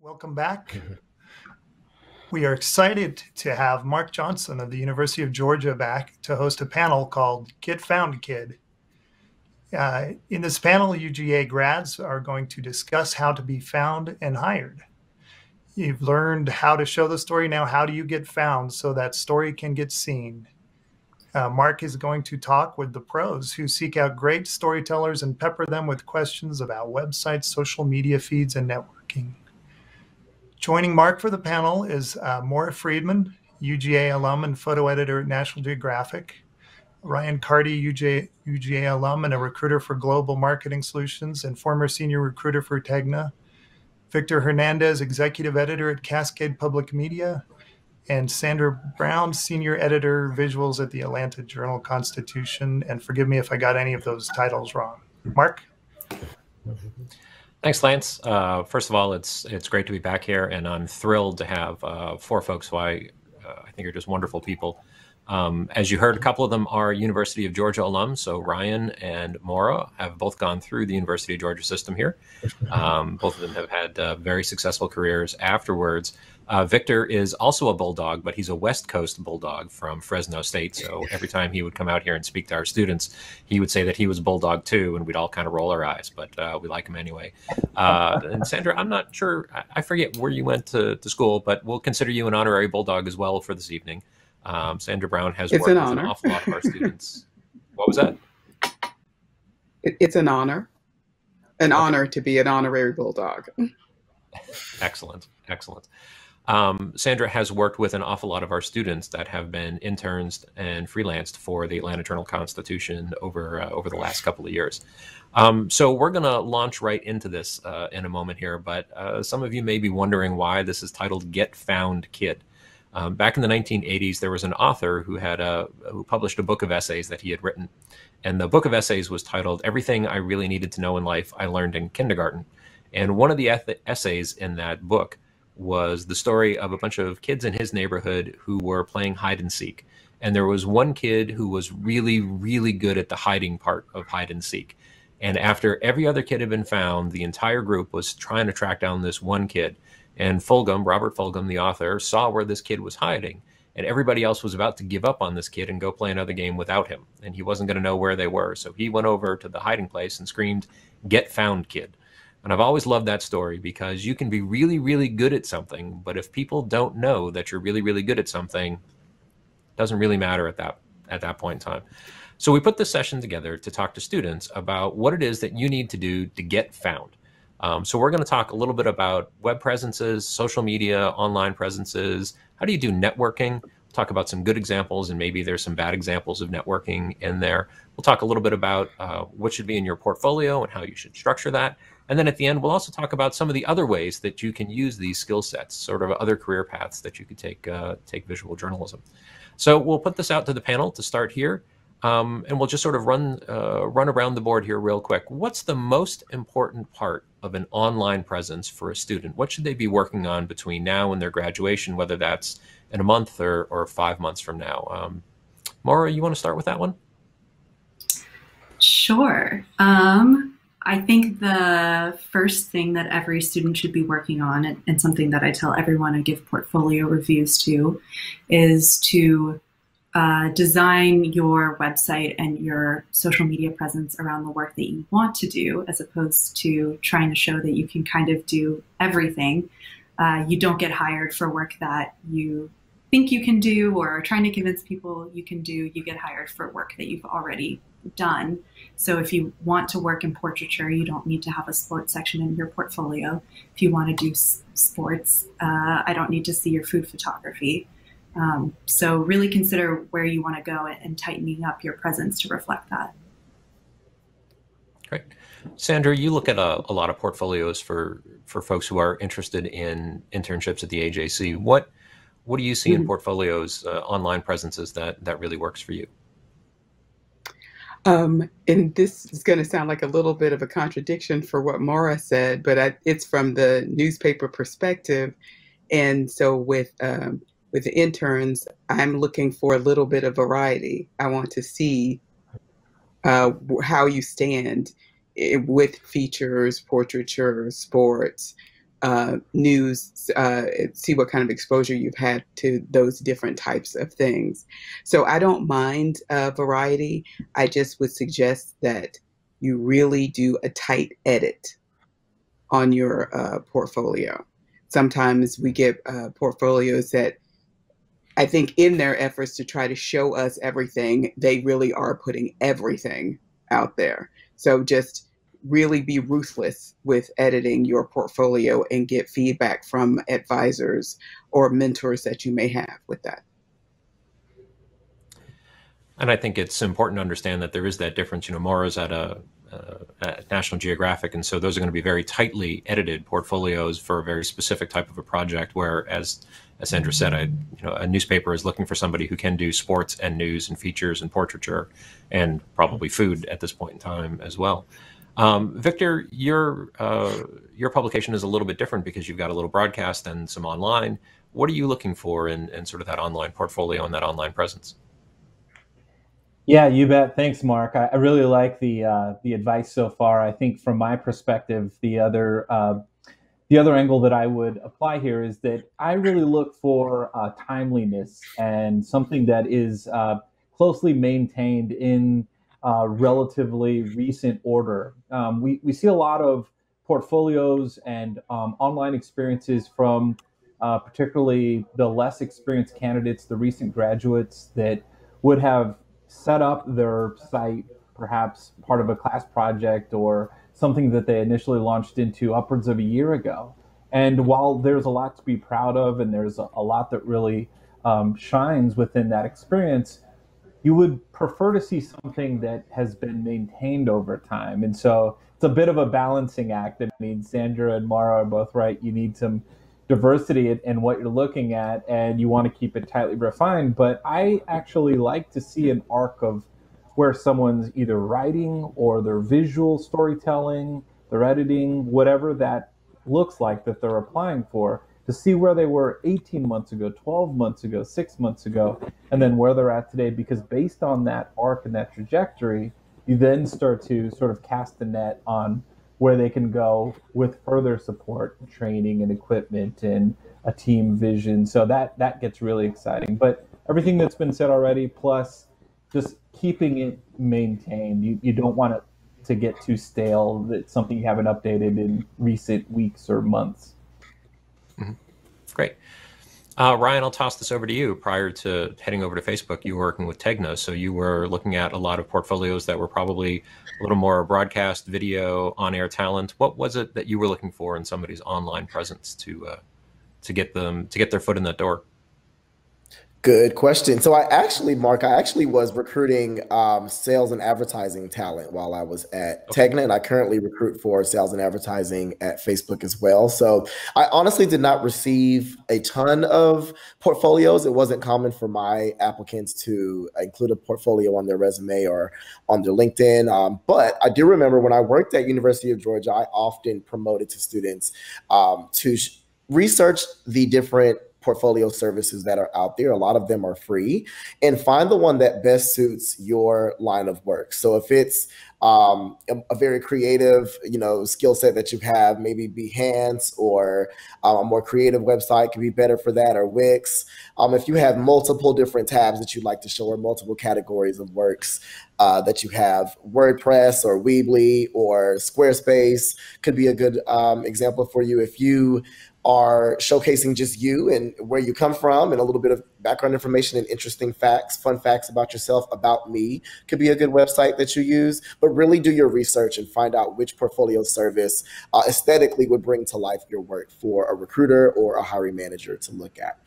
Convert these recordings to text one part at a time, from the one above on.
Welcome back. We are excited to have Mark Johnson of the University of Georgia back to host a panel called Get Found Kid. In this panel, UGA grads are going to discuss how to be found and hired. You've learned how to show the story. Now, how do you get found so that story can get seen? Mark is going to talk with the pros who seek out great storytellers and pepper them with questions about websites, social media feeds, and networking. Joining Mark for the panel is Maura Friedman, UGA alum and photo editor at National Geographic, Ryan Carty, UGA alum and a recruiter for Global Marketing Solutions and former senior recruiter for Tegna, Victor Hernandez, executive editor at Cascade Public Media, and Sandra Brown, senior editor, visuals at the Atlanta Journal-Constitution. And forgive me if I got any of those titles wrong. Mark? Thanks, Lance. First of all, it's great to be back here, and I'm thrilled to have four folks who I think are just wonderful people. As you heard, a couple of them are University of Georgia alums, so Ryan and Maura have both gone through the University of Georgia system here. Both of them have had very successful careers afterwards. Victor is also a Bulldog, but he's a West Coast Bulldog from Fresno State. So every time he would come out here and speak to our students, he would say that he was a Bulldog too, and we'd all kind of roll our eyes, but we like him anyway. And Sandra, I'm not sure, I forget where you went to school, but we'll consider you an honorary Bulldog as well for this evening. Sandra Brown has worked with an awful lot of our students. What was that? It's an honor. An honor to be an honorary Bulldog. Excellent, excellent. Sandra has worked with an awful lot of our students that have been interns and freelanced for the Atlanta Journal-Constitution over the last couple of years. So we're going to launch right into this in a moment here, but some of you may be wondering why this is titled Get Found Kid. Back in the 1980s, there was an author who who published a book of essays that he had written. And the book of essays was titled Everything I Really Needed to Know in Life I Learned in Kindergarten. And one of the essays in that book was the story of a bunch of kids in his neighborhood who were playing hide and seek. And there was one kid who was really, really good at the hiding part of hide and seek. And after every other kid had been found, the entire group was trying to track down this one kid. And Fulghum, Robert Fulghum, the author, saw where this kid was hiding. And everybody else was about to give up on this kid and go play another game without him. And he wasn't going to know where they were. So he went over to the hiding place and screamed, "Get found, kid." And I've always loved that story because you can be really, really good at something, but if people don't know that you're really, really good at something, it doesn't really matter at that point in time. So we put this session together to talk to students about what it is that you need to do to get found. So we're going to talk a little bit about web presences, social media, online presences. How do you do networking? We'll talk about some good examples, and maybe there's some bad examples of networking in there. We'll talk a little bit about what should be in your portfolio and how you should structure that. And then at the end, we'll also talk about some of the other ways that you can use these skill sets, sort of other career paths that you could take visual journalism. So we'll put this out to the panel to start here. And we'll just sort of run around the board here real quick. What's the most important part of an online presence for a student? What should they be working on between now and their graduation, whether that's in a month or 5 months from now? Maura, you want to start with that one? Sure. I think the first thing that every student should be working on, and something that I tell everyone I give portfolio reviews to, is to design your website and your social media presence around the work that you want to do, as opposed to trying to show that you can kind of do everything. You don't get hired for work that you think you can do or are trying to convince people you can do. You get hired for work that you've already done. So if you want to work in portraiture, you don't need to have a sports section in your portfolio. If you want to do sports, I don't need to see your food photography. So really consider where you want to go and tightening up your presence to reflect that. Great. Sandra, you look at a lot of portfolios for folks who are interested in internships at the AJC. What do you see in portfolios, online presences that really works for you? And this is going to sound like a little bit of a contradiction for what Maura said, but it's from the newspaper perspective. And so with the interns, I'm looking for a little bit of variety. I want to see how you stand with features, portraiture, sports, news, see what kind of exposure you've had to those different types of things. So I don't mind variety. I just would suggest that you really do a tight edit on your portfolio. Sometimes we get portfolios that I think in their efforts to try to show us everything, they really are putting everything out there. So just really be ruthless with editing your portfolio and get feedback from advisors or mentors that you may have with that. And I think it's important to understand that there is that difference. You know, Maura's at National Geographic, and so those are going to be very tightly edited portfolios for a very specific type of a project. Whereas, as Sandra said, a newspaper is looking for somebody who can do sports and news and features and portraiture, and probably food at this point in time as well. Victor, your publication is a little bit different because you've got a little broadcast and some online. What are you looking for in sort of that online portfolio and that online presence? Yeah, you bet. Thanks, Mark. I really like the advice so far. I think from my perspective, the other angle that I would apply here is that I really look for timeliness and something that is closely maintained in relatively recent order. We see a lot of portfolios and online experiences from particularly the less experienced candidates, the recent graduates that would have set up their site, perhaps part of a class project or something that they initially launched into upwards of a year ago. And while there's a lot to be proud of and there's a lot that really shines within that experience, you would prefer to see something that has been maintained over time. And so it's a bit of a balancing act. I mean, Sandra and Maura are both right. You need some diversity in what you're looking at, and you want to keep it tightly refined. But I actually like to see an arc of where someone's either writing or their visual storytelling, their editing, whatever that looks like that they're applying for, to see where they were 18 months ago, 12 months ago, 6 months ago, and then where they're at today. Because based on that arc and that trajectory, you then start to sort of cast the net on where they can go with further support, training and equipment and a team vision. So that gets really exciting. But everything that's been said already, plus just keeping it maintained. You don't want it to get too stale. That's something you haven't updated in recent weeks or months. Mm-hmm. Great. Ryan, I'll toss this over to you. Prior to heading over to Facebook, you were working with Tegna, so you were looking at a lot of portfolios that were probably a little more broadcast, video, on-air talent. What was it that you were looking for in somebody's online presence to get their foot in that door? Good question. So Mark, I actually was recruiting sales and advertising talent while I was at Tegna, and I currently recruit for sales and advertising at Facebook as well. So I honestly did not receive a ton of portfolios. It wasn't common for my applicants to include a portfolio on their resume or on their LinkedIn. But I do remember when I worked at University of Georgia, I often promoted to students to research the different portfolio services that are out there. A lot of them are free, and find the one that best suits your line of work. So if it's a very creative, skill set that you have, maybe Behance or a more creative website could be better for that, or Wix. If you have multiple different tabs that you'd like to show, or multiple categories of works that you have, WordPress or Weebly or Squarespace could be a good example for you. If you are showcasing just you and where you come from and a little bit of background information and interesting facts, fun facts about yourself, about me, could be a good website that you use. But really do your research and find out which portfolio service aesthetically would bring to life your work for a recruiter or a hiring manager to look at.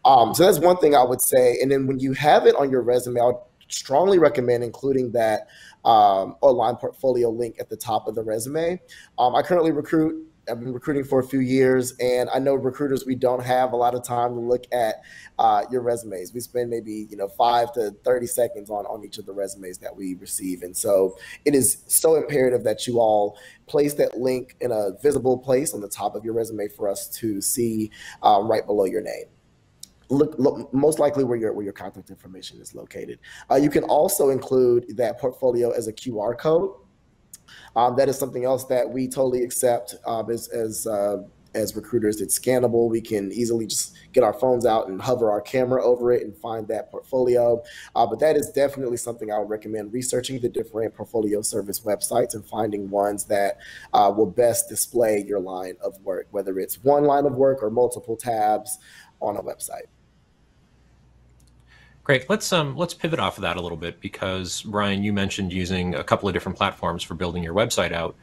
So that's one thing I would say. And then when you have it on your resume, I would strongly recommend including that online portfolio link at the top of the resume. I currently recruit. I've been recruiting for a few years, and I know recruiters, we don't have a lot of time to look at your resumes. We spend maybe 5 to 30 seconds on each of the resumes that we receive. And so it is so imperative that you all place that link in a visible place on the top of your resume for us to see right below your name. Look most likely where your contact information is located. You can also include that portfolio as a QR code. That is something else that we totally accept as as recruiters. It's scannable. We can easily just get our phones out and hover our camera over it and find that portfolio. But that is definitely something I would recommend, researching the different portfolio service websites and finding ones that will best display your line of work, whether it's one line of work or multiple tabs on a website. Great. Let's pivot off of that a little bit, because Brian, you mentioned using a couple of different platforms for building your website out.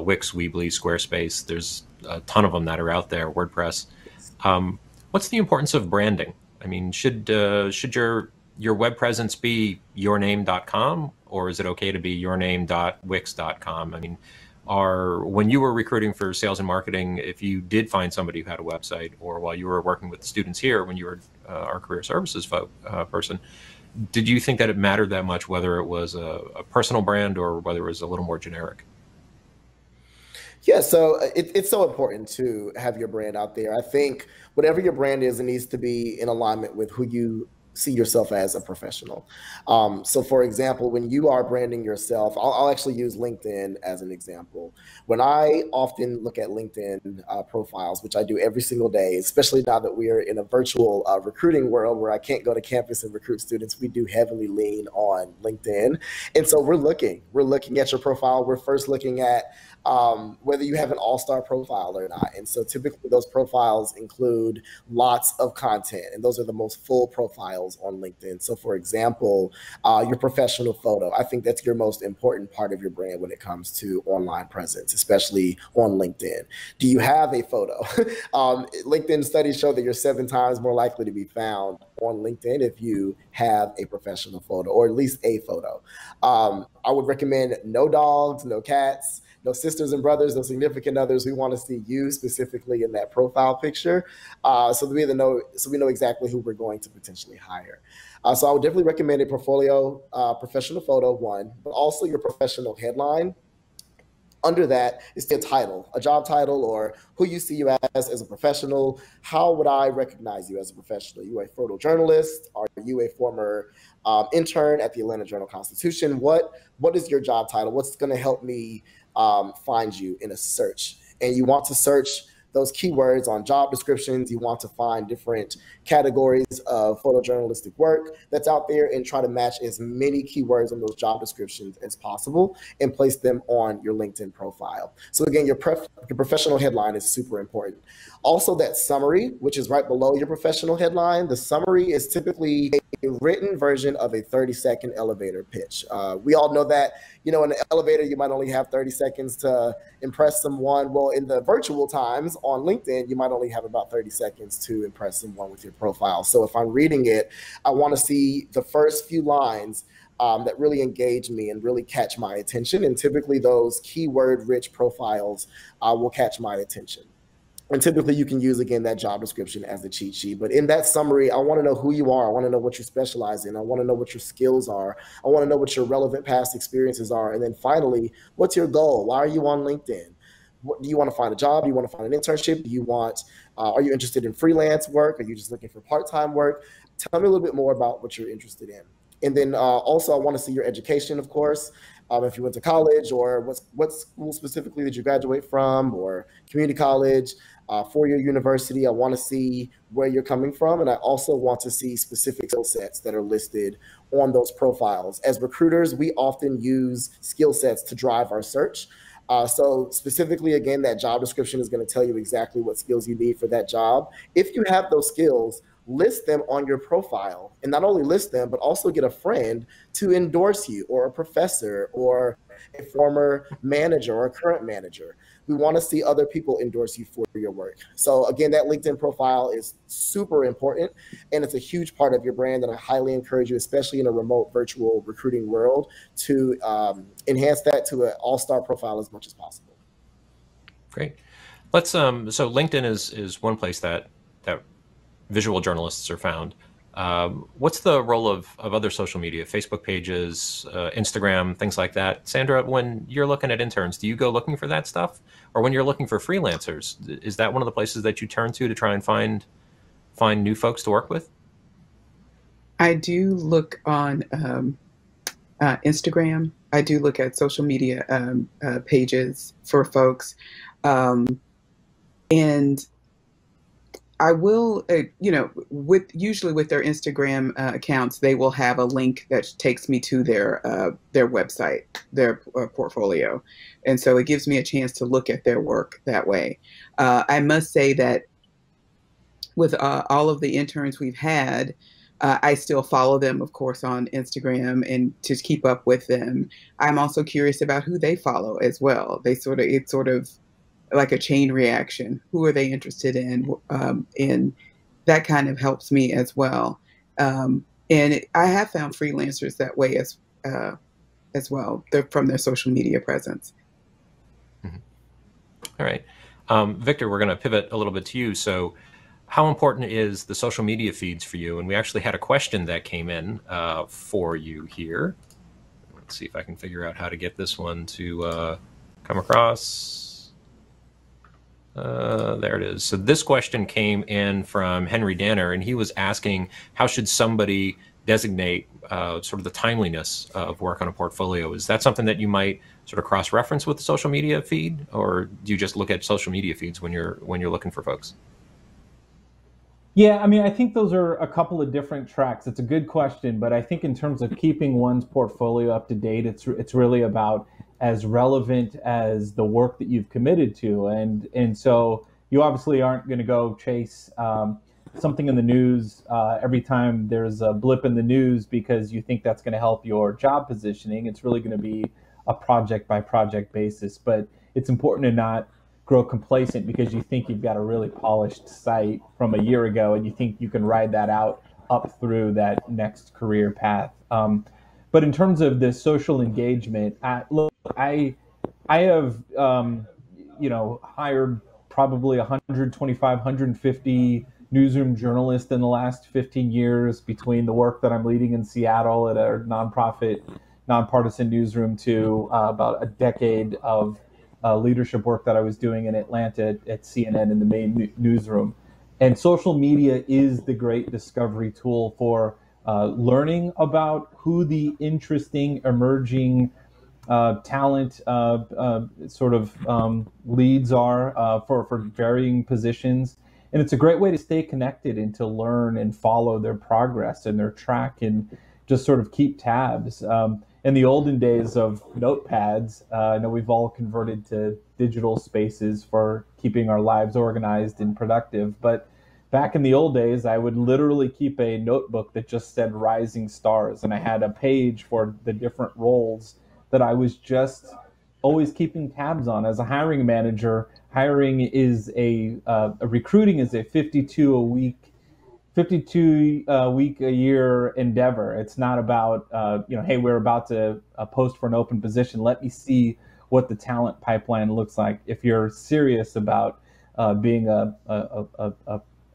Wix, Weebly, Squarespace. There's a ton of them that are out there. WordPress. What's the importance of branding? I mean, should your web presence be yourname.com, or is it okay to be yourname.wix.com? I mean, when you were recruiting for sales and marketing, if you did find somebody who had a website, or while you were working with the students here when you were our career services person, did you think that it mattered that much whether it was a personal brand or whether it was a little more generic? Yeah, so it's so important to have your brand out there. I think whatever your brand is, it needs to be in alignment with who you see yourself as a professional. So for example, when you are branding yourself, I'll actually use LinkedIn as an example. When I often look at LinkedIn profiles, which I do every single day, especially now that we are in a virtual recruiting world where I can't go to campus and recruit students, we do heavily lean on LinkedIn. And so we're looking at your profile. We're first looking at whether you have an all-star profile or not. And so typically those profiles include lots of content, and those are the most full profiles on LinkedIn. So for example, your professional photo, I think that's your most important part of your brand when it comes to online presence, especially on LinkedIn. Do you have a photo? LinkedIn studies show that you're 7 times more likely to be found on LinkedIn if you have a professional photo, or at least a photo. I would recommend no dogs, no cats, no sisters and brothers, no significant others. We want to see you specifically in that profile picture, so we know exactly who we're going to potentially hire. So I would definitely recommend a portfolio, professional photo, one, but also your professional headline. Under that is the title, a job title, or who you see you as a professional. How would I recognize you as a professional? Are you a photojournalist? Are you a former intern at the Atlanta Journal-Constitution? What is your job title? What's going to help me find you in a search? And you want to search those keywords on job descriptions. You want to find different categories of photojournalistic work that's out there and try to match as many keywords on those job descriptions as possible and place them on your LinkedIn profile. So again, your professional headline is super important. Also, that summary, which is right below your professional headline, the summary is typically a written version of a 30-second elevator pitch. We all know that, in an elevator, you might only have 30 seconds to impress someone. Well, in the virtual times on LinkedIn, you might only have about 30 seconds to impress someone with your profile. So if I'm reading it, I want to see the first few lines that really engage me and really catch my attention. And typically those keyword-rich profiles will catch my attention. And typically you can use, again, that job description as a cheat sheet. But in that summary, I want to know who you are. I want to know what you specialize in. I want to know what your skills are. I want to know what your relevant past experiences are. And then finally, what's your goal? Why are you on LinkedIn? Do you want to find a job? Do you want to find an internship? Are you interested in freelance work? Are you just looking for part-time work? Tell me a little bit more about what you're interested in. And then also I want to see your education, of course. If you went to college, or what school specifically did you graduate from, or community college, 4-year university. I want to see where you're coming from. And I also want to see specific skill sets that are listed on those profiles. As recruiters, we often use skill sets to drive our search. So specifically, again, that job description is going to tell you exactly what skills you need for that job. If you have those skills, list them on your profile, and not only list them, but also get a friend to endorse you, or a professor, or a former manager, or a current manager. We want to see other people endorse you for your work. So again, that LinkedIn profile is super important, and it's a huge part of your brand. And I highly encourage you, especially in a remote virtual recruiting world, to enhance that to an all-star profile as much as possible. Great. Let's so LinkedIn is one place that visual journalists are found. What's the role of other social media, Facebook pages, Instagram, things like that? Sandra, when you're looking at interns, do you go looking for that stuff? Or when you're looking for freelancers, is that one of the places that you turn to try and find new folks to work with? I do look on Instagram. I do look at social media pages for folks. And I will, usually with their Instagram accounts, they will have a link that takes me to their website, their portfolio, and so it gives me a chance to look at their work that way. I must say that with all of the interns we've had, I still follow them, of course, on Instagram and to keep up with them. I'm also curious about who they follow as well. It's sort of like a chain reaction. Who are they interested in? And that kind of helps me as well. I have found freelancers that way as well. They're from their social media presence. Mm-hmm. All right. Victor, we're going to pivot a little bit to you. So how important is the social media feeds for you? And we actually had a question that came in for you here. Let's see if I can figure out how to get this one to come across. There it is. So this question came in from Henry Danner, and he was asking, how should somebody designate sort of the timeliness of work on a portfolio? Is that something that you might sort of cross-reference with the social media feed, or do you just look at social media feeds when you're looking for folks? Yeah, I mean, I think those are a couple of different tracks. It's a good question, but I think in terms of keeping one's portfolio up to date, it's really about as relevant as the work that you've committed to, and so you obviously aren't going to go chase something in the news every time there's a blip in the news because you think that's going to help your job positioning. It's really going to be a project by project basis, but it's important to not grow complacent because you think you've got a really polished site from a year ago and you think you can ride that out up through that next career path. But in terms of the social engagement, I have hired probably 125, 150 newsroom journalists in the last 15 years between the work that I'm leading in Seattle at a nonprofit, nonpartisan newsroom to about a decade of leadership work that I was doing in Atlanta at CNN in the main newsroom. And social media is the great discovery tool for learning about who the interesting emerging talent leads are for varying positions. And it's a great way to stay connected and to learn and follow their progress and their track and just sort of keep tabs. In the olden days of notepads, I know we've all converted to digital spaces for keeping our lives organized and productive. But back in the old days, I would literally keep a notebook that just said rising stars. And I had a page for the different roles that I was just always keeping tabs on. As a hiring manager, hiring is recruiting is a 52 week a year endeavor. It's not about hey, we're about to post for an open position. Let me see what the talent pipeline looks like. If you're serious about being an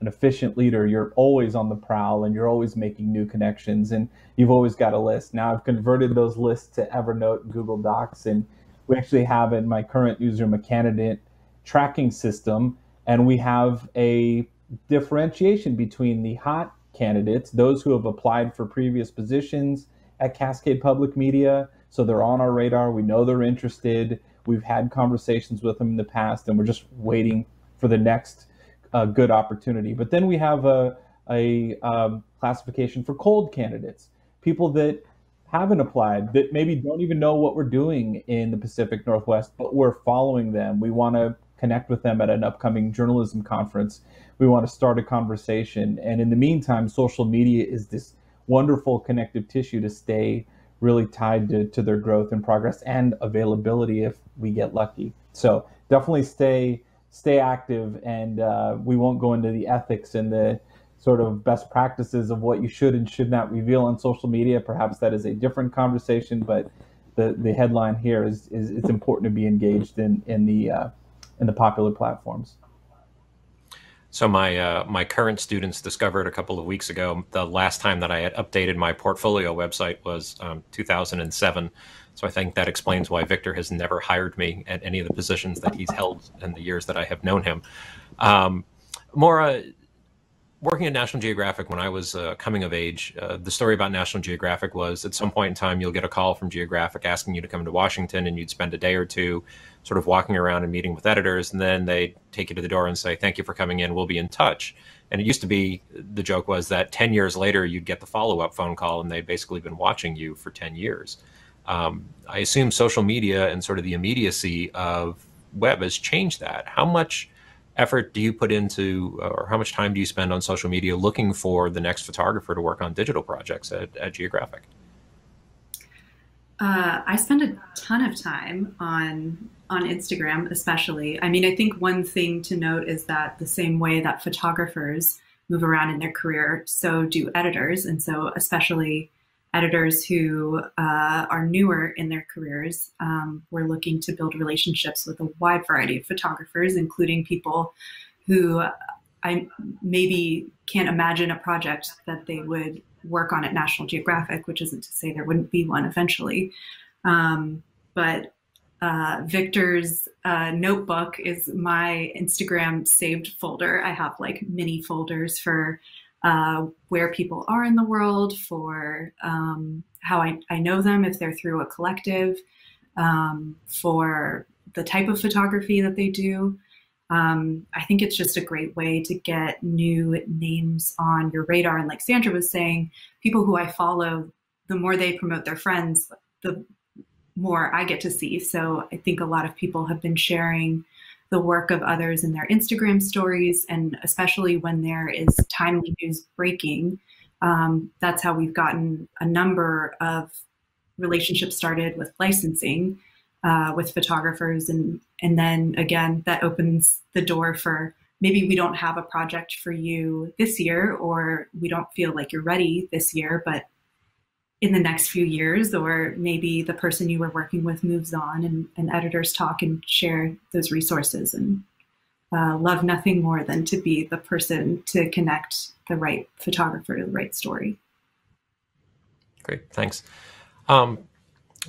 efficient leader, you're always on the prowl and you're always making new connections and you've always got a list. Now I've converted those lists to Evernote and Google Docs, and we actually have in my current newsroom a candidate tracking system, and we have a differentiation between the hot candidates, those who have applied for previous positions at Cascade Public Media. So they're on our radar. We know they're interested. We've had conversations with them in the past, and we're just waiting for the next good opportunity. But then we have a classification for cold candidates, people that haven't applied, that maybe don't even know what we're doing in the Pacific Northwest, but we're following them. We want to connect with them at an upcoming journalism conference. We want to start a conversation. And in the meantime, social media is this wonderful connective tissue to stay really tied to their growth and progress and availability if we get lucky. So definitely stay active, and we won't go into the ethics and the sort of best practices of what you should and should not reveal on social media. Perhaps that is a different conversation, but the headline here is it's important to be engaged in the popular platforms. So my current students discovered a couple of weeks ago the last time that I had updated my portfolio website was 2007. So I think that explains why Victor has never hired me at any of the positions that he's held in the years that I have known him. Maura, working at National Geographic when I was coming of age, the story about National Geographic was at some point in time, you'll get a call from Geographic asking you to come to Washington, and you'd spend a day or two sort of walking around and meeting with editors. And then they take you to the door and say, thank you for coming in. We'll be in touch. And it used to be, the joke was that 10 years later, you'd get the follow-up phone call, and they'd basically been watching you for 10 years. I assume social media and sort of the immediacy of web has changed that. How much effort do you put into, or how much time do you spend on social media looking for the next photographer to work on digital projects at Geographic? I spend a ton of time on Instagram, especially. I mean, I think one thing to note is that the same way that photographers move around in their career, so do editors. And so especially editors who are newer in their careers, we're looking to build relationships with a wide variety of photographers, including people who I maybe can't imagine a project that they would work on at National Geographic, which isn't to say there wouldn't be one eventually. But Victor's notebook is my Instagram saved folder. I have like mini folders for where people are in the world, for how I know them if they're through a collective, for the type of photography that they do. I think it's just a great way to get new names on your radar. And like Sandra was saying, people who I follow, the more they promote their friends, the more I get to see. So I think a lot of people have been sharing the work of others in their Instagram stories, and especially when there is timely news breaking, that's how we've gotten a number of relationships started with licensing with photographers. And then again, that opens the door for maybe we don't have a project for you this year, or we don't feel like you're ready this year, but in the next few years, or maybe the person you were working with moves on, and editors talk and share those resources. And love nothing more than to be the person to connect the right photographer to the right story. Great, thanks. So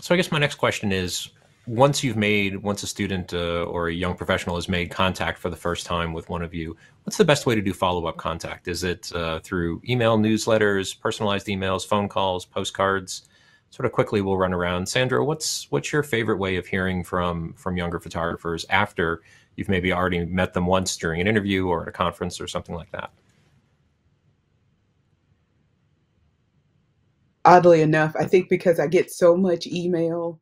I guess my next question is, once a student or a young professional has made contact for the first time with one of you, what's the best way to do follow-up contact? Is it through email, newsletters, personalized emails, phone calls, postcards? Sort of quickly, we'll run around. Sandra, what's your favorite way of hearing from younger photographers after you've maybe already met them once during an interview or at a conference or something like that? Oddly enough, I think because I get so much email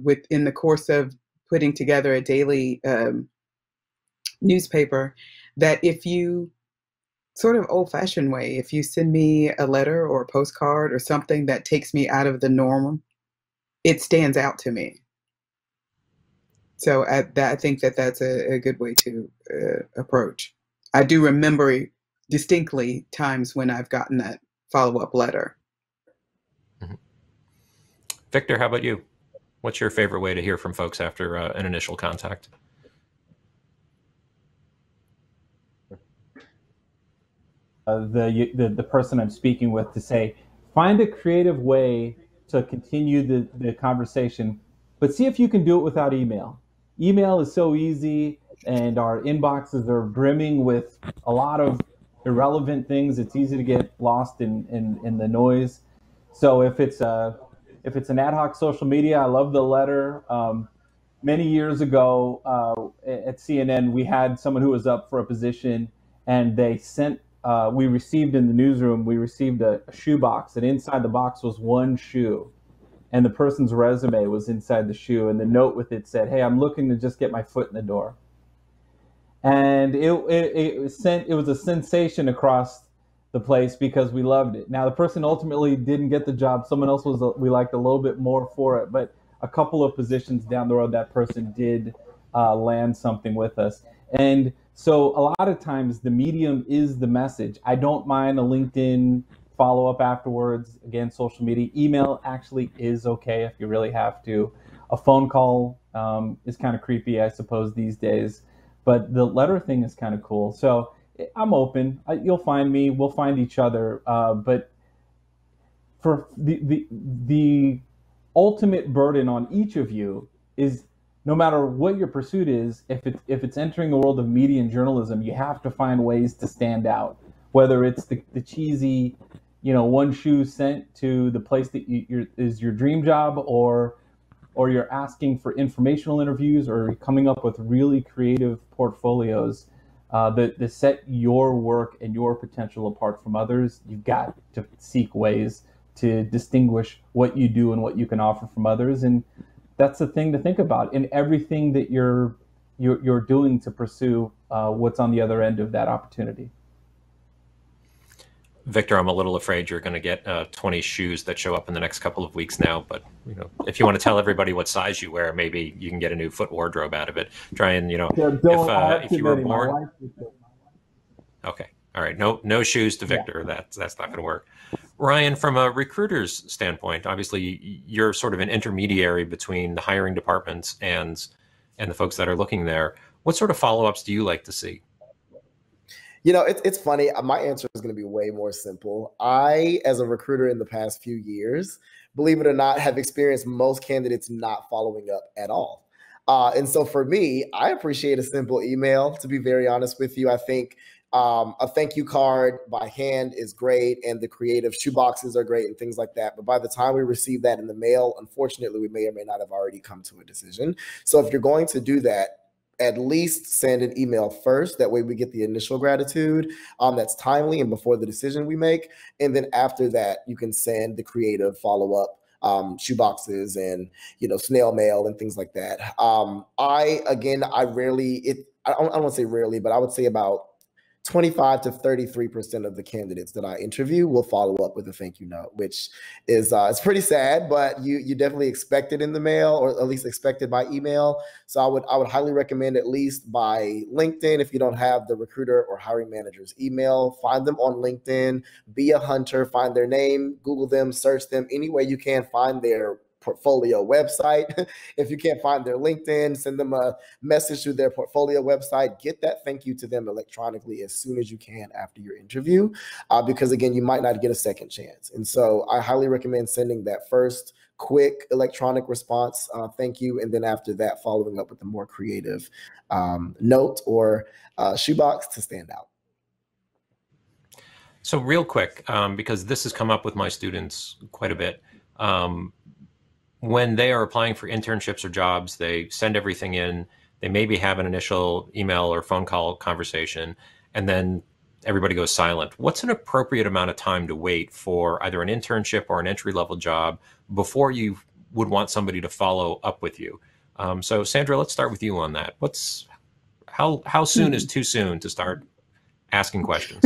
within the course of putting together a daily newspaper, that if you sort of old-fashioned way, if you send me a letter or a postcard or something that takes me out of the norm, it stands out to me. So I think that's a good way to approach. I do remember distinctly times when I've gotten that follow-up letter. Mm-hmm. Victor, how about you? What's your favorite way to hear from folks after an initial contact? The person I'm speaking with to say, find a creative way to continue the conversation, but see if you can do it without email. Email is so easy, and our inboxes are brimming with a lot of irrelevant things. It's easy to get lost in the noise. So if it's an ad hoc social media, I love the letter. Many years ago at CNN, we had someone who was up for a position, and they sent, we received in the newsroom, we received a shoe box, and inside the box was one shoe. And the person's resume was inside the shoe, and the note with it said, "Hey, I'm looking to just get my foot in the door." And it was a sensation across the place because we loved it. Now, the person ultimately didn't get the job. Someone else we liked a little bit more for it, but a couple of positions down the road, that person did land something with us. And so a lot of times the medium is the message. I don't mind a LinkedIn follow-up afterwards. Again, social media. Email actually is okay if you really have to. A phone call is kind of creepy, I suppose, these days. But the letter thing is kind of cool. So I'm open. You'll find me. We'll find each other. But for the ultimate burden on each of you is, no matter what your pursuit is, if it's entering the world of media and journalism, you have to find ways to stand out. whether it's the cheesy, one shoe sent to the place that is your dream job, or you're asking for informational interviews, or coming up with really creative portfolios that set your work and your potential apart from others. You've got to seek ways to distinguish what you do and what you can offer from others. And that's the thing to think about in everything that you're doing to pursue what's on the other end of that opportunity. Victor, I'm a little afraid you're going to get 20 shoes that show up in the next couple of weeks now. But if you want to tell everybody what size you wear, maybe you can get a new foot wardrobe out of it. Try and if you were born. Okay, all right. No shoes to Victor. Yeah. That's not going to work. Ryan, from a recruiter's standpoint, obviously you're sort of an intermediary between the hiring departments and the folks that are looking there. What sort of follow-ups do you like to see? It's funny. My answer is going to be way more simple. I, as a recruiter in the past few years, believe it or not, have experienced most candidates not following up at all. And so for me, I appreciate a simple email, to be very honest with you. I think a thank you card by hand is great, and the creative shoeboxes are great and things like that. But by the time we receive that in the mail, unfortunately, we may or may not have already come to a decision. So if you're going to do that, at least send an email first. That way we get the initial gratitude that's timely and before the decision we make. And then after that, you can send the creative follow-up shoeboxes and, snail mail and things like that. I don't want to say rarely, but I would say about 25 to 33% of the candidates that I interview will follow up with a thank you note, which is it's pretty sad, but you definitely expect it in the mail, or at least expect it by email. So I would highly recommend, at least by LinkedIn, if you don't have the recruiter or hiring manager's email, find them on LinkedIn, be a hunter, find their name, Google them, search them, any way you can, find their portfolio website. If you can't find their LinkedIn, send them a message through their portfolio website. Get that thank you to them electronically as soon as you can after your interview, because again, you might not get a second chance. And so I highly recommend sending that first quick electronic response, thank you, and then after that, following up with a more creative note or shoebox to stand out. So real quick, because this has come up with my students quite a bit, when they are applying for internships or jobs, they send everything in, they maybe have an initial email or phone call conversation, and then everybody goes silent. What's an appropriate amount of time to wait for either an internship or an entry-level job before you would want somebody to follow up with you? So Sandra, let's start with you on that. How soon is too soon to start asking questions?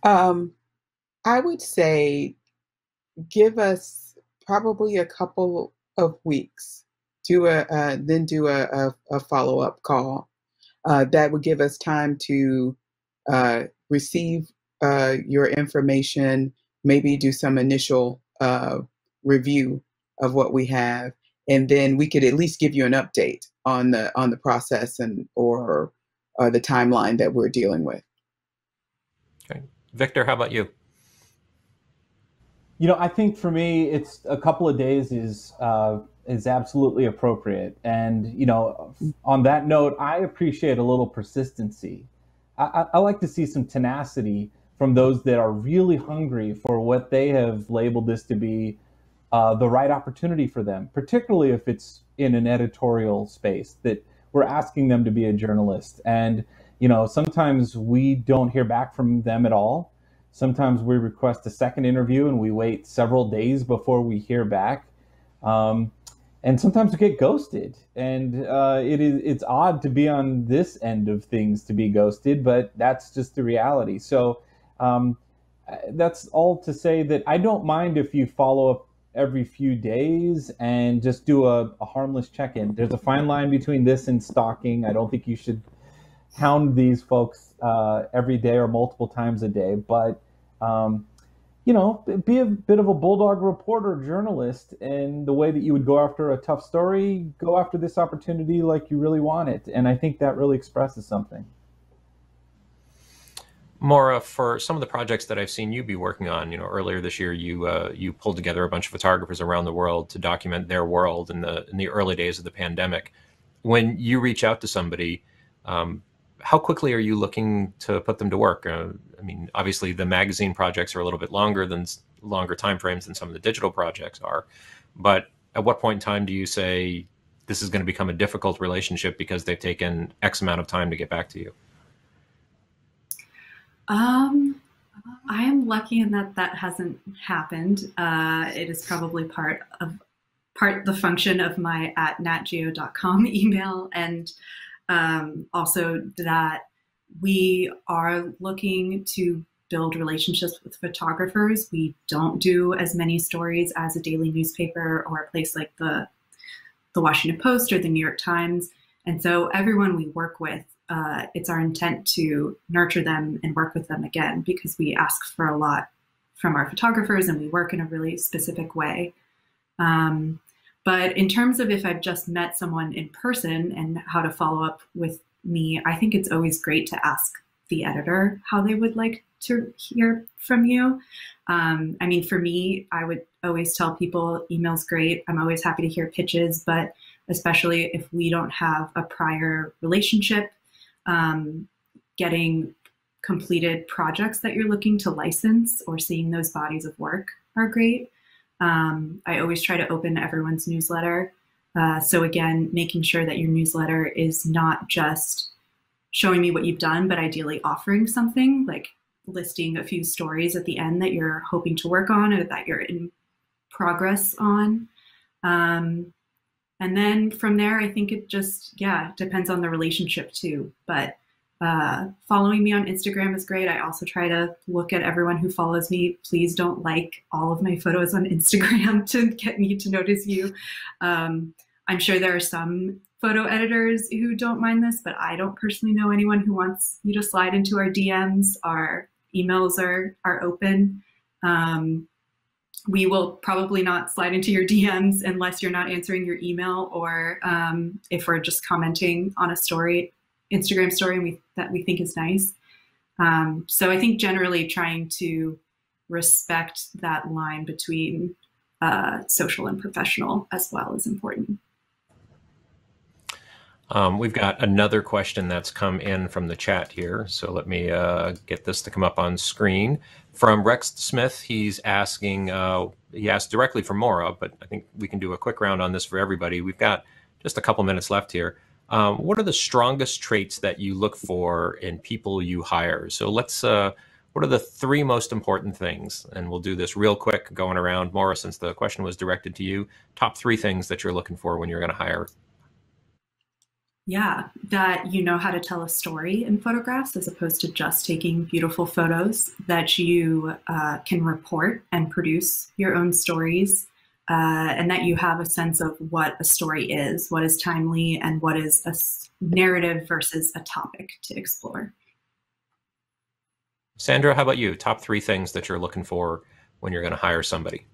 I would say give us probably a couple of weeks, then do a follow-up call. That would give us time to receive your information, maybe do some initial review of what we have, and then we could at least give you an update on the process or the timeline that we're dealing with. Okay, Victor, how about you? I think for me, it's a couple of days is absolutely appropriate. And, on that note, I appreciate a little persistency. I like to see some tenacity from those that are really hungry for what they have labeled this to be the right opportunity for them, particularly if it's in an editorial space that we're asking them to be a journalist. And, sometimes we don't hear back from them at all. Sometimes we request a second interview and we wait several days before we hear back. And sometimes we get ghosted. And it's odd to be on this end of things, to be ghosted, but that's just the reality. So that's all to say that I don't mind if you follow up every few days and just do a harmless check-in. There's a fine line between this and stalking. I don't think you should hound these folks every day or multiple times a day, but be a bit of a bulldog reporter journalist, and the way that you would go after a tough story, go after this opportunity like you really want it. And I think that really expresses something. Maura, for some of the projects that I've seen you be working on, earlier this year, you pulled together a bunch of photographers around the world to document their world in the early days of the pandemic. When you reach out to somebody, how quickly are you looking to put them to work? I mean, obviously the magazine projects are a little bit longer timeframes than some of the digital projects are. But at what point in time do you say this is going to become a difficult relationship because they've taken X amount of time to get back to you? I am lucky in that hasn't happened. It is probably part the function of my @natgeo.com email, and also that we are looking to build relationships with photographers. We don't do as many stories as a daily newspaper or a place like the Washington Post or the New York Times. And so everyone we work with, it's our intent to nurture them and work with them again, because we ask for a lot from our photographers and we work in a really specific way. But in terms of if I've just met someone in person and how to follow up with me, I think it's always great to ask the editor how they would like to hear from you. I mean, for me, I would always tell people email's great. I'm always happy to hear pitches, but especially if we don't have a prior relationship, getting completed projects that you're looking to license or seeing those bodies of work are great. I always try to open everyone's newsletter. So again, making sure that your newsletter is not just showing me what you've done, but ideally offering something, like listing a few stories at the end that you're hoping to work on or that you're in progress on. And then from there, I think it just, depends on the relationship too. But following me on Instagram is great. I also try to look at everyone who follows me. Please don't like all of my photos on Instagram to get me to notice you. I'm sure there are some photo editors who don't mind this, but I don't personally know anyone who wants you to slide into our DMs. Our emails are open. We will probably not slide into your DMs unless you're not answering your email, or if we're just commenting on a story, Instagram story, that we think is nice. So I think generally trying to respect that line between social and professional as well is important. We've got another question that's come in from the chat here. So let me get this to come up on screen. From Rex Smith, he's asking, he asked directly for Maura, but I think we can do a quick round on this for everybody. We've got just a couple minutes left here. What are the strongest traits that you look for in people you hire? So let's, what are the 3 most important things? And we'll do this real quick, going around. Maura, since the question was directed to you, top 3 things that you're looking for when you're going to hire. Yeah, that you know how to tell a story in photographs as opposed to just taking beautiful photos, that you can report and produce your own stories, and that you have a sense of what a story is, what is timely, and what is a narrative versus a topic to explore. Sandra, how about you? Top 3 things that you're looking for when you're going to hire somebody.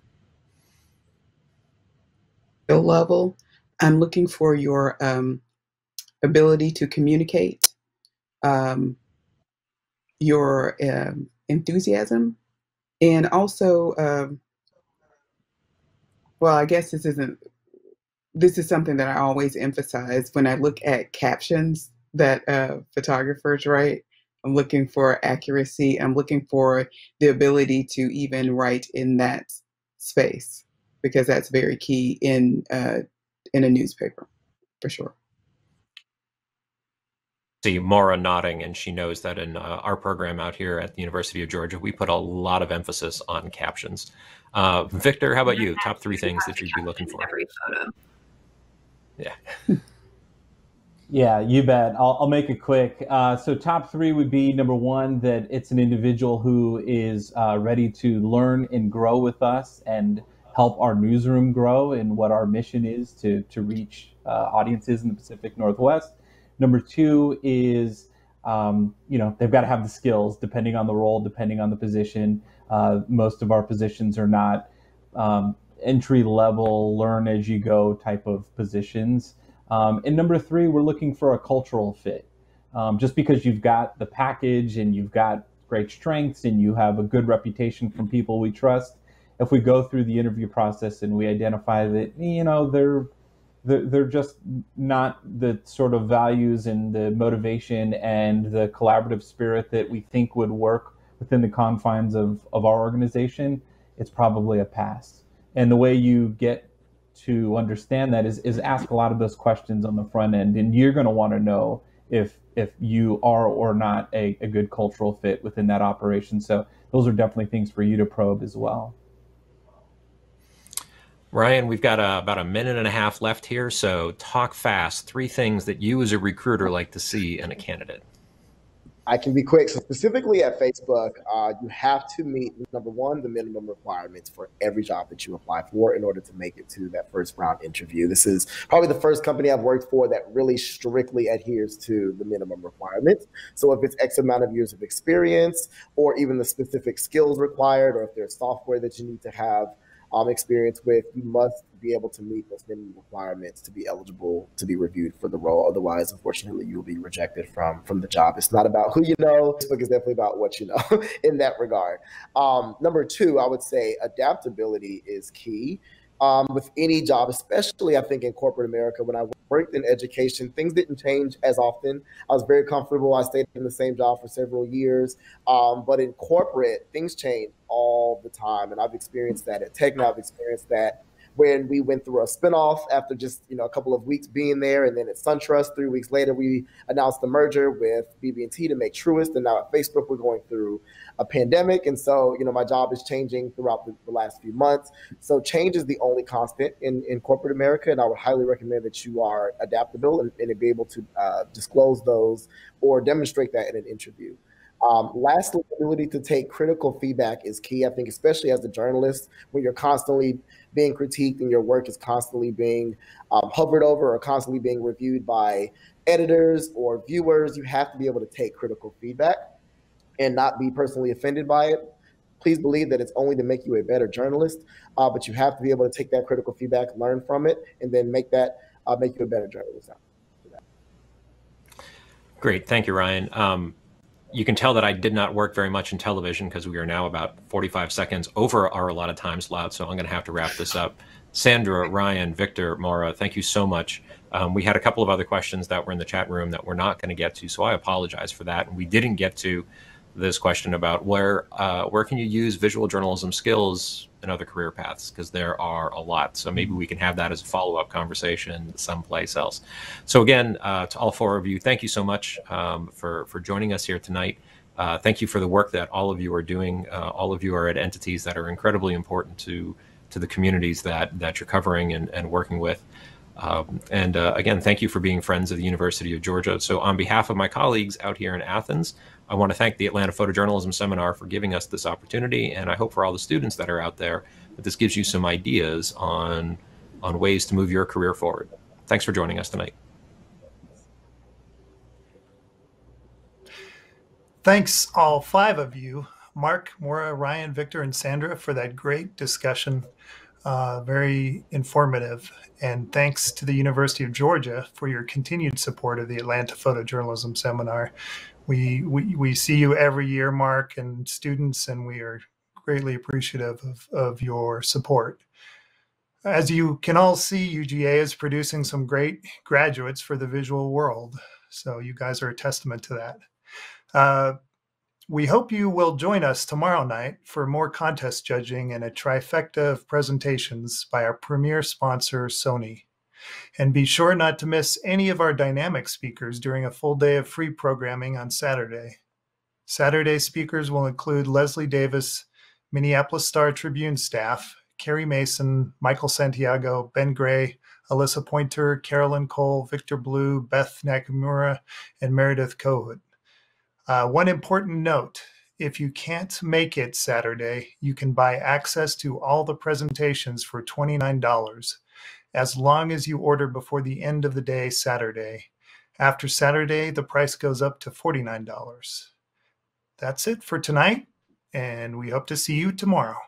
Skill level, I'm looking for your ability to communicate, your enthusiasm, and also, well, I guess this is something that I always emphasize when I look at captions that photographers write. I'm looking for accuracy. I'm looking for the ability to even write in that space, because that's very key in a newspaper, for sure. See Maura nodding, and she knows that in our program out here at the University of Georgia, we put a lot of emphasis on captions. Victor, how about you? Top 3 things that you'd be looking for? Every photo. Yeah. Yeah, you bet. I'll make it quick. So top 3 would be, number 1, that it's an individual who is ready to learn and grow with us and help our newsroom grow in what our mission is to reach audiences in the Pacific Northwest. Number 2 is, they've got to have the skills depending on the role, depending on the position. Most of our positions are not entry-level, learn-as-you-go type of positions. And number 3, we're looking for a cultural fit. Just because you've got the package and you've got great strengths and you have a good reputation from people we trust, if we go through the interview process and we identify that, they're just not the sort of values and the motivation and the collaborative spirit that we think would work within the confines of our organization, it's probably a pass. And the way you get to understand that is ask a lot of those questions on the front end, and you're going to want to know if you are or not a good cultural fit within that operation. So those are definitely things for you to probe as well. Ryan, we've got about a minute and a half left here, so talk fast. 3 things that you as a recruiter like to see in a candidate. I can be quick. So specifically at Facebook, you have to meet, number one, the minimum requirements for every job that you apply for in order to make it to that first round interview. This is probably the first company I've worked for that really strictly adheres to the minimum requirements. So if it's X amount of years of experience, or even the specific skills required, or if there's software that you need to have experience with, you must be able to meet those minimum requirements to be eligible to be reviewed for the role. Otherwise, unfortunately, you'll be rejected from the job. It's not about who you know. Facebook is definitely about what you know in that regard. Number 2, I would say adaptability is key. With any job, especially I think in corporate America. When I worked in education, things didn't change as often. I was very comfortable. I stayed in the same job for several years. But in corporate, things change all the time. And I've experienced that at Techna. I've experienced that when we went through a spinoff after just a couple of weeks being there, and then at SunTrust 3 weeks later we announced the merger with BB&T to make Truist, and now at Facebook we're going through a pandemic, and so my job is changing throughout the last few months. So change is the only constant in corporate America, and I would highly recommend that you are adaptable and be able to disclose those or demonstrate that in an interview. Lastly, the ability to take critical feedback is key. I think especially as a journalist, when you're constantly being critiqued and your work is constantly being hovered over or constantly being reviewed by editors or viewers, you have to be able to take critical feedback and not be personally offended by it. Please believe that it's only to make you a better journalist, but you have to be able to take that critical feedback, learn from it, and then make you a better journalist. Great. Thank you, Ryan. You can tell that I did not work very much in television because we are now about 45 seconds over our allotted time slot, so I'm going to have to wrap this up. Sandra, Ryan, Victor, Maura, thank you so much. We had a couple of other questions that were in the chat room that we're not going to get to, so I apologize for that. And we didn't get to this question about where can you use visual journalism skills in other career paths, because there are a lot. So maybe we can have that as a follow-up conversation someplace else. So again, to all 4 of you, thank you so much for joining us here tonight. Thank you for the work that all of you are doing. All of you are at entities that are incredibly important to the communities that you're covering and working with. Again, thank you for being friends of the University of Georgia. So on behalf of my colleagues out here in Athens, I want to thank the Atlanta Photojournalism Seminar for giving us this opportunity, and I hope for all the students that are out there that this gives you some ideas on ways to move your career forward. Thanks for joining us tonight. Thanks all 5 of you, Mark, Maura, Ryan, Victor, and Sandra, for that great discussion. Very informative. And thanks to the University of Georgia for your continued support of the Atlanta Photojournalism Seminar. We see you every year, Mark, and students, and we are greatly appreciative of your support. As you can all see, UGA is producing some great graduates for the visual world. So you guys are a testament to that. We hope you will join us tomorrow night for more contest judging and a trifecta of presentations by our premier sponsor, Sony. And be sure not to miss any of our dynamic speakers during a full day of free programming on Saturday. Saturday speakers will include Leslie Davis, Minneapolis Star-Tribune staff, Carrie Mason, Michael Santiago, Ben Gray, Alyssa Pointer, Carolyn Cole, Victor Blue, Beth Nakamura, and Meredith Kohut. One important note, if you can't make it Saturday, you can buy access to all the presentations for $29, as long as you order before the end of the day Saturday. After Saturday, the price goes up to $49. That's it for tonight, and we hope to see you tomorrow.